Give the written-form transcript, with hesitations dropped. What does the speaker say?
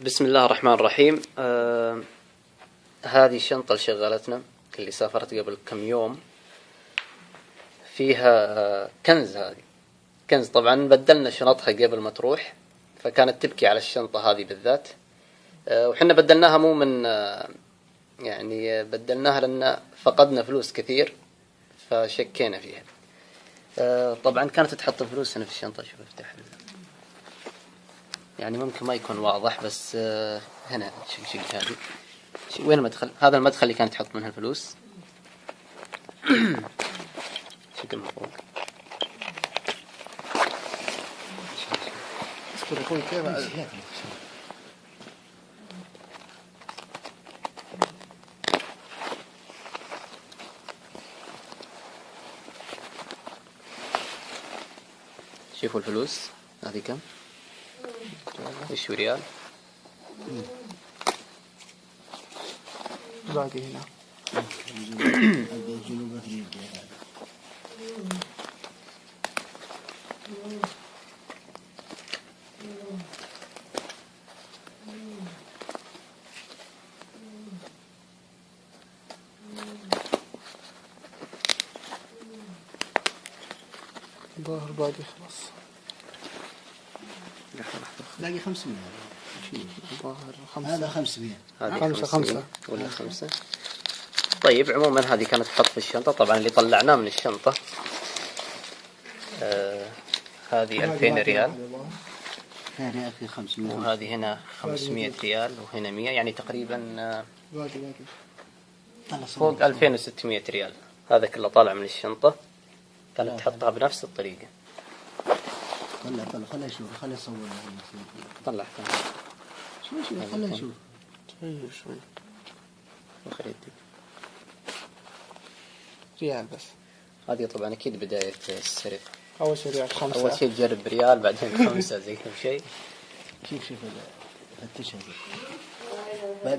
بسم الله الرحمن الرحيم. هذه الشنطة اللي شغلتنا اللي سافرت قبل كم يوم فيها كنز. هذه كنز، طبعا بدلنا شنطها قبل ما تروح، فكانت تبكي على الشنطة هذه بالذات. وحنا بدلناها مو من يعني بدلناها لأن فقدنا فلوس كثير فشكينا فيها. طبعا كانت تحط فلوس هنا في الشنطة. شوف افتح يعني ممكن ما يكون واضح، بس هنا شق هذه. وين المدخل؟ هذا المدخل اللي كانت تحط منها الفلوس. شكل مفروض يكون كيف. شوفوا الفلوس هذه كم؟ ايش ريال؟ باقي هنا. ظاهر باقي خلاص. باقي 500. ظاهر هذا 500. هذه خمسة ولا 5. طيب عموما هذه كانت تحط في الشنطة. طبعا اللي طلعناه من الشنطة هذه 2000 ريال، هذه في 500، وهذه هنا 500 ريال، وهنا 100، يعني تقريبا فوق 2600 ريال. هذا كله طالع من الشنطة، كانت تحطها بنفس الطريقة. طلع خليه يشوف، خليه يصور. طلع شوي خليه يشوف. شوي وخلي ريال بس. هذه طبعا أكيد بداية السرقة. أول شيء ريال 5. أول شيء تجرب ريال، بعدين 5 زي كل شيء. شوف فتشها باقي